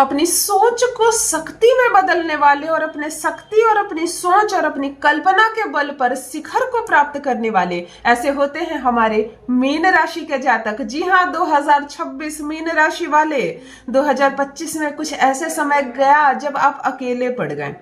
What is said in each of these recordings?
अपनी सोच को शक्ति में बदलने वाले और अपने शक्ति और अपनी सोच और अपनी कल्पना के बल पर शिखर को प्राप्त करने वाले ऐसे होते हैं हमारे मीन राशि के जातक। जी हाँ, 2026 मीन राशि वाले, 2025 में कुछ ऐसे समय गया जब आप अकेले पड़ गए।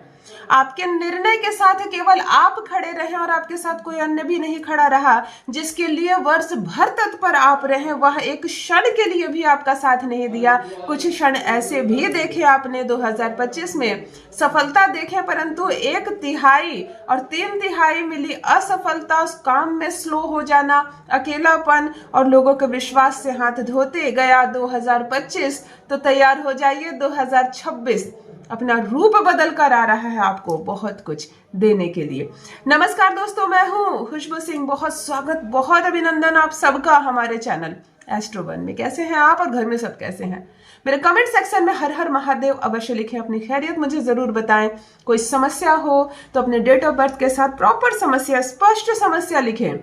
आपके निर्णय के साथ केवल आप खड़े रहे और आपके साथ कोई अन्य भी नहीं खड़ा रहा। जिसके लिए वर्ष भर तत्पर आप रहे, वह एक क्षण के लिए भी आपका साथ नहीं दिया। कुछ क्षण ऐसे भी देखे आपने 2025 में, सफलता देखे परंतु 1/3 और 3/3 मिली असफलता, उस काम में स्लो हो जाना, अकेलापन और लोगों के विश्वास से हाथ धोते गया 2025। तो तैयार हो जाइए, 2026 अपना रूप बदल कर आ रहा है आपको बहुत कुछ देने के लिए। नमस्कार दोस्तों, मैं हूं खुशबू सिंह। बहुत स्वागत, बहुत अभिनंदन आप सबका हमारे चैनल एस्ट्रो वन में। कैसे हैं आप और घर में सब कैसे हैं? मेरे कमेंट सेक्शन में हर हर महादेव अवश्य लिखें, अपनी खैरियत मुझे जरूर बताएं। कोई समस्या हो तो अपने डेट ऑफ बर्थ के साथ प्रॉपर समस्या, स्पष्ट समस्या लिखें।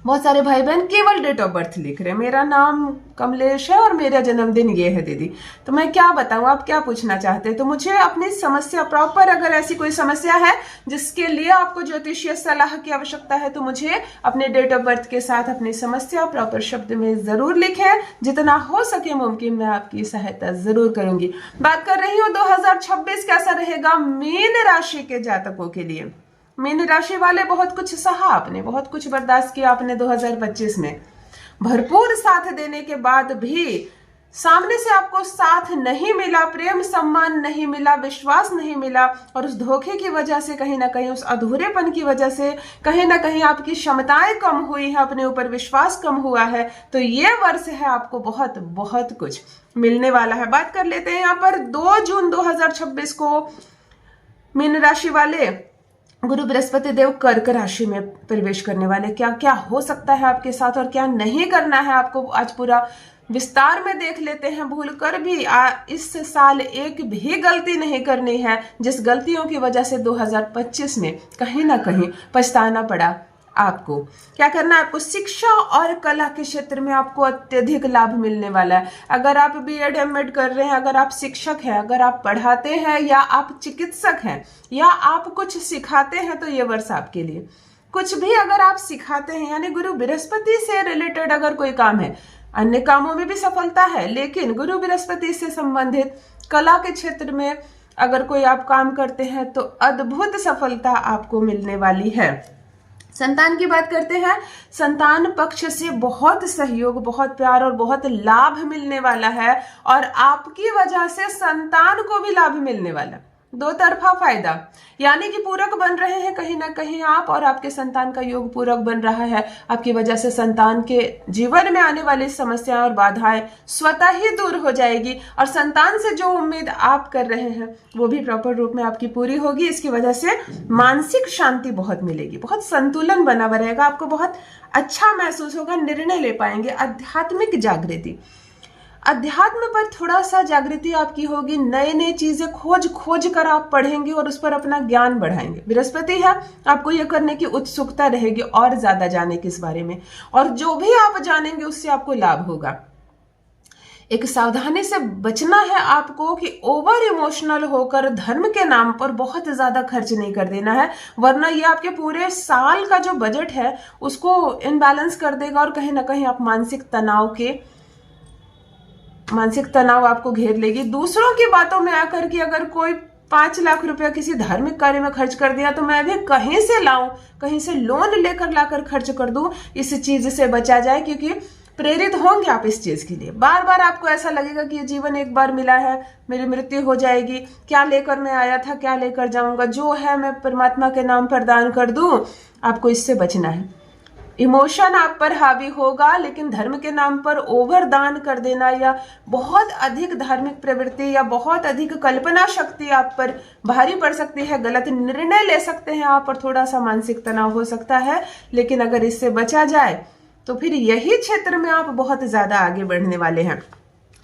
बहुत सारे भाई बहन केवल डेट ऑफ बर्थ लिख रहे हैं, मेरा नाम कमलेश है और मेरा जन्मदिन ये है दीदी। तो मैं क्या बताऊं, आप क्या पूछना चाहते हैं? तो मुझे अपनी समस्या प्रॉपर, अगर ऐसी कोई समस्या है जिसके लिए आपको ज्योतिषीय सलाह की आवश्यकता है, तो मुझे अपने डेट ऑफ बर्थ के साथ अपनी समस्या प्रॉपर शब्द में जरूर लिखें। जितना हो सके मुमकिन मैं आपकी सहायता जरूर करूंगी। बात कर रही हूँ 2026 कैसा रहेगा मीन राशि के जातकों के लिए। मीन राशि वाले, बहुत कुछ सहा आपने, बहुत कुछ बर्दाश्त किया आपने 2025 में। भरपूर साथ देने के बाद भी सामने से आपको साथ नहीं मिला, प्रेम सम्मान नहीं मिला, विश्वास नहीं मिला, और उस धोखे की वजह से कहीं ना कहीं, उस अधूरेपन की वजह से कहीं ना कहीं आपकी क्षमताएं कम हुई है, अपने ऊपर विश्वास कम हुआ है। तो ये वर्ष है आपको बहुत बहुत कुछ मिलने वाला है। बात कर लेते हैं यहाँ पर 2 जून 2026 को मीन राशि वाले गुरु बृहस्पति देव कर्क राशि में प्रवेश करने वाले। क्या क्या हो सकता है आपके साथ और क्या नहीं करना है आपको, आज पूरा विस्तार में देख लेते हैं। भूल कर भी इस साल एक भी गलती नहीं करनी है, जिस गलतियों की वजह से 2025 में कहीं ना कहीं पछताना पड़ा आपको। क्या करना है आपको? शिक्षा और कला के क्षेत्र में आपको अत्यधिक लाभ मिलने वाला है। अगर आप बीएड एमएड कर रहे हैं, अगर आप शिक्षक हैं, अगर आप पढ़ाते हैं, या आप चिकित्सक हैं, या आप कुछ सिखाते हैं, तो ये वर्ष आपके लिए। कुछ भी अगर आप सिखाते हैं, यानी गुरु बृहस्पति से रिलेटेड अगर कोई काम है, अन्य कामों में भी सफलता है, लेकिन गुरु बृहस्पति से संबंधित कला के क्षेत्र में अगर कोई आप काम करते हैं तो अद्भुत सफलता आपको मिलने वाली है। संतान की बात करते हैं, संतान पक्ष से बहुत सहयोग, बहुत प्यार और बहुत लाभ मिलने वाला है, और आपकी वजह से संतान को भी लाभ मिलने वाला। दो तरफा फायदा, यानी कि पूरक बन रहे हैं कहीं ना कहीं आप, और आपके संतान का योग पूरक बन रहा है। आपकी वजह से संतान के जीवन में आने वाली समस्याएं और बाधाएं स्वतः ही दूर हो जाएगी, और संतान से जो उम्मीद आप कर रहे हैं वो भी प्रॉपर रूप में आपकी पूरी होगी। इसकी वजह से मानसिक शांति बहुत मिलेगी, बहुत संतुलन बना हुआ रहेगा, आपको बहुत अच्छा महसूस होगा, निर्णय ले पाएंगे। आध्यात्मिक जागृति, अध्यात्म पर थोड़ा सा जागृति आपकी होगी। नए नए चीजें खोज कर आप पढ़ेंगे और उस पर अपना ज्ञान बढ़ाएंगे। बृहस्पति है, आपको यह करने की उत्सुकता रहेगी और ज्यादा जाने के इस बारे में, और जो भी आप जानेंगे उससे आपको लाभ होगा। एक सावधानी से बचना है आपको कि ओवर इमोशनल होकर धर्म के नाम पर बहुत ज्यादा खर्च नहीं कर देना है, वरना ये आपके पूरे साल का जो बजट है उसको इनबैलेंस कर देगा, और कहीं ना कहीं आप मानसिक तनाव आपको घेर लेगी। दूसरों की बातों में आकर कि अगर कोई 5 लाख रुपया किसी धार्मिक कार्य में खर्च कर दिया तो मैं अभी कहीं से लाऊं, कहीं से लोन लेकर लाकर खर्च कर दूं, इस चीज से बचा जाए, क्योंकि प्रेरित होंगे आप इस चीज के लिए। बार बार आपको ऐसा लगेगा कि ये जीवन एक बार मिला है, मेरी मृत्यु हो जाएगी, क्या लेकर मैं आया था, क्या लेकर जाऊंगा, जो है मैं परमात्मा के नाम पर दान कर दूं। आपको इससे बचना है। इमोशन आप पर हावी होगा, लेकिन धर्म के नाम पर ओवर दान कर देना, या बहुत अधिक धार्मिक प्रवृत्ति, या बहुत अधिक कल्पना शक्ति आप पर भारी पड़ सकती है। गलत निर्णय ले सकते हैं आप, और थोड़ा सा मानसिक तनाव हो सकता है। लेकिन अगर इससे बचा जाए तो फिर यही क्षेत्र में आप बहुत ज्यादा आगे बढ़ने वाले हैं।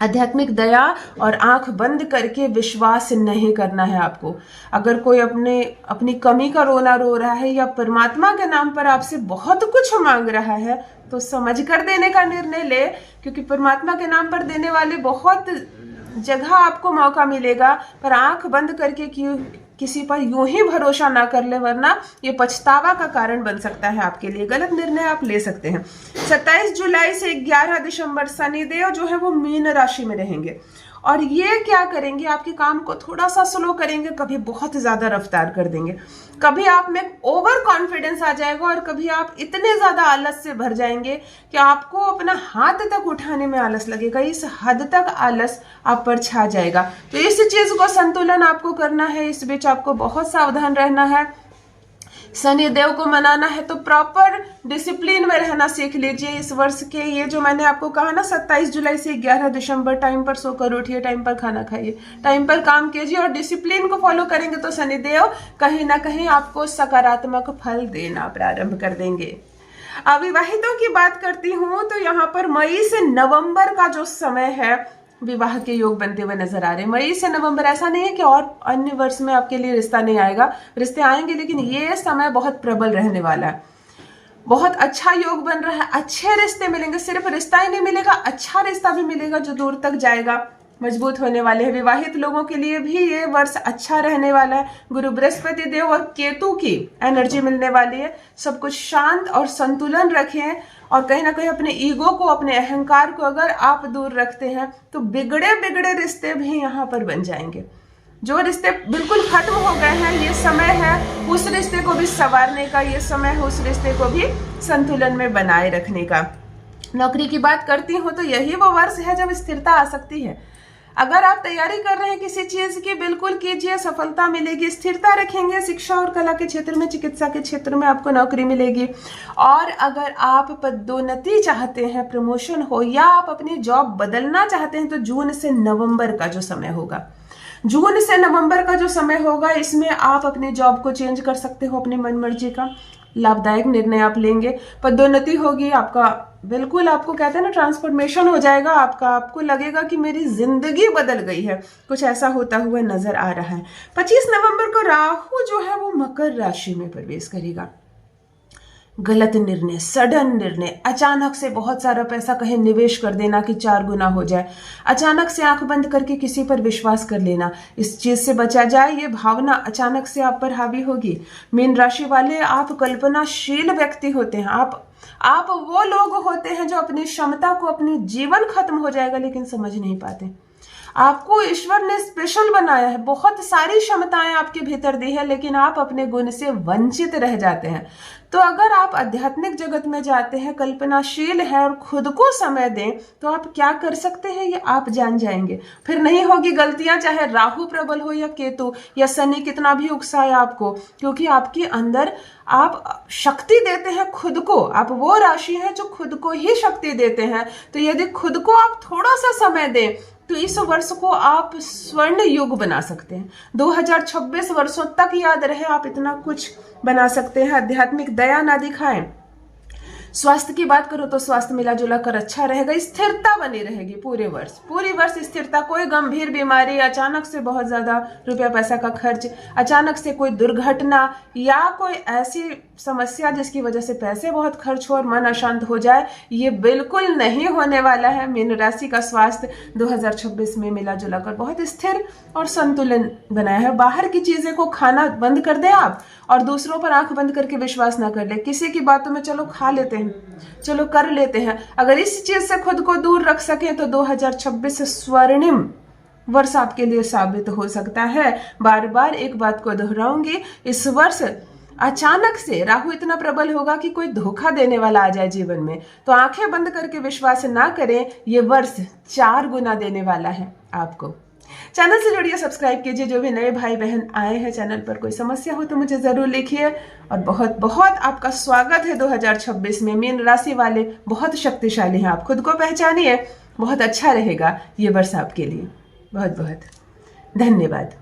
आध्यात्मिक दया और आंख बंद करके विश्वास नहीं करना है आपको। अगर कोई अपनी कमी का रोना रो रहा है, या परमात्मा के नाम पर आपसे बहुत कुछ मांग रहा है, तो समझ कर देने का निर्णय ले, क्योंकि परमात्मा के नाम पर देने वाले बहुत जगह आपको मौका मिलेगा, पर आंख बंद करके किसी पर यूं ही भरोसा ना कर ले, वरना ये पछतावा का कारण बन सकता है आपके लिए। गलत निर्णय आप ले सकते हैं। 27 जुलाई से 11 दिसंबर शनिदेव जो है वो मीन राशि में रहेंगे, और ये क्या करेंगे, आपके काम को थोड़ा सा स्लो करेंगे, कभी बहुत ज्यादा रफ्तार कर देंगे, कभी आप में ओवर कॉन्फिडेंस आ जाएगा, और कभी आप इतने ज्यादा आलस से भर जाएंगे कि आपको अपना हाथ तक उठाने में आलस लगेगा। इस हद तक आलस आप पर छा जाएगा। तो इस चीज को संतुलन आपको करना है। इस बीच आपको बहुत सावधान रहना है। शनि देव को मनाना है तो प्रॉपर डिसिप्लिन में रहना सीख लीजिए। इस वर्ष के ये जो मैंने आपको कहा ना, 27 जुलाई से 11 दिसंबर, टाइम पर सोकर उठिए, टाइम पर खाना खाइए, टाइम पर काम कीजिए और डिसिप्लिन को फॉलो करेंगे तो शनि देव कहीं ना कहीं आपको सकारात्मक फल देना प्रारंभ कर देंगे। अविवाहितों की बात करती हूं तो यहाँ पर मई से नवंबर का जो समय है, विवाह के योग बनते हुए नजर आ रहे हैं। मई से नवंबर, ऐसा नहीं है कि और अन्य वर्ष में आपके लिए रिश्ता नहीं आएगा, रिश्ते आएंगे, लेकिन ये समय बहुत प्रबल रहने वाला है। बहुत अच्छा योग बन रहा है, अच्छे रिश्ते मिलेंगे। सिर्फ रिश्ता ही नहीं मिलेगा, अच्छा रिश्ता भी मिलेगा जो दूर तक जाएगा, मजबूत होने वाले हैं। विवाहित लोगों के लिए भी ये वर्ष अच्छा रहने वाला है। गुरु बृहस्पति देव और केतु की एनर्जी मिलने वाली है। सब कुछ शांत और संतुलन रखें, और कहीं ना कहीं अपने ईगो को, अपने अहंकार को अगर आप दूर रखते हैं तो बिगड़े बिगड़े रिश्ते भी यहाँ पर बन जाएंगे। जो रिश्ते बिल्कुल खत्म हो गए हैं, ये समय है उस रिश्ते को भी संवारने का, ये समय है उस रिश्ते को भी संतुलन में बनाए रखने का। नौकरी की बात करती हूँ तो यही वो वर्ष है जब स्थिरता आ सकती है। अगर आप तैयारी कर रहे हैं किसी चीज की, बिल्कुल कीजिए, सफलता मिलेगी। स्थिरता रखेंगे, शिक्षा और कला के क्षेत्र में, चिकित्सा के क्षेत्र में आपको नौकरी मिलेगी। और अगर आप पदोन्नति चाहते हैं, प्रमोशन हो, या आप अपनी जॉब बदलना चाहते हैं, तो जून से नवंबर का जो समय होगा, जून से नवंबर का जो समय होगा, इसमें आप अपनी जॉब को चेंज कर सकते हो अपनी मन मर्जी का। लाभदायक निर्णय आप लेंगे, पदोन्नति होगी, आपका बिल्कुल, आपको कहते हैं ना, ट्रांसफॉर्मेशन हो जाएगा आपका। आपको लगेगा कि मेरी जिंदगी बदल गई है, कुछ ऐसा होता हुआ नजर आ रहा है। 25 नवंबर को राहु जो है वो मकर राशि में प्रवेश करेगा। गलत निर्णय, सडन निर्णय, अचानक से बहुत सारा पैसा कहीं निवेश कर देना कि 4 गुना हो जाए, अचानक से आंख बंद करके किसी पर विश्वास कर लेना, इस चीज से बचा जाए। ये भावना अचानक से आप पर हावी होगी। मीन राशि वाले, आप कल्पनाशील व्यक्ति होते हैं। आप वो लोग होते हैं जो अपनी क्षमता को, अपनी जीवन खत्म हो जाएगा लेकिन समझ नहीं पाते। आपको ईश्वर ने स्पेशल बनाया है, बहुत सारी क्षमताएं आपके भीतर दी है, लेकिन आप अपने गुण से वंचित रह जाते हैं। तो अगर आप आध्यात्मिक जगत में जाते हैं, कल्पनाशील है और खुद को समय दें, तो आप क्या कर सकते हैं ये आप जान जाएंगे। फिर नहीं होगी गलतियां, चाहे राहु प्रबल हो या केतु या शनि कितना भी उकसाए आपको, क्योंकि आपके अंदर आप शक्ति देते हैं खुद को। आप वो राशि है जो खुद को ही शक्ति देते हैं। तो यदि खुद को आप थोड़ा सा समय दें तो इस वर्ष को आप स्वर्ण युग बना सकते हैं। 2026 वर्षों तक याद रहे, आप इतना कुछ बना सकते हैं। आध्यात्मिक दया ना दिखाएं। स्वास्थ्य की बात करो तो स्वास्थ्य मिला जुला कर अच्छा रहेगा। स्थिरता बनी रहेगी पूरे वर्ष स्थिरता। कोई गंभीर बीमारी, अचानक से बहुत ज्यादा रुपया पैसा का खर्च, अचानक से कोई दुर्घटना या कोई ऐसी समस्या जिसकी वजह से पैसे बहुत खर्च हो और मन अशांत हो जाए, ये बिल्कुल नहीं होने वाला है। मीन राशि का स्वास्थ्य 2026 में मिला जुला कर बहुत स्थिर और संतुलन बनाया है। बाहर की चीजें को खाना बंद कर दें आप, और दूसरों पर आंख बंद करके विश्वास ना कर ले। किसी की बातों में चलो खा लेते हैं, चलो कर लेते हैं। अगर इस चीज से खुद को दूर रख सके तो 2026 स्वर्णिम वर्ष आपके लिए साबित हो सकता है। बार बार एक बात को दोहराऊंगी, इस वर्ष अचानक से राहु इतना प्रबल होगा कि कोई धोखा देने वाला आ जाए जीवन में, तो आंखें बंद करके विश्वास ना करें। ये वर्ष 4 गुना देने वाला है आपको। चैनल से जुड़िए, सब्सक्राइब कीजिए। जो भी नए भाई बहन आए हैं चैनल पर, कोई समस्या हो तो मुझे जरूर लिखिए। और बहुत बहुत आपका स्वागत है 2026 में। मीन राशि वाले बहुत शक्तिशाली हैं, आप खुद को पहचानिए, बहुत अच्छा रहेगा ये वर्ष आपके लिए। बहुत बहुत धन्यवाद।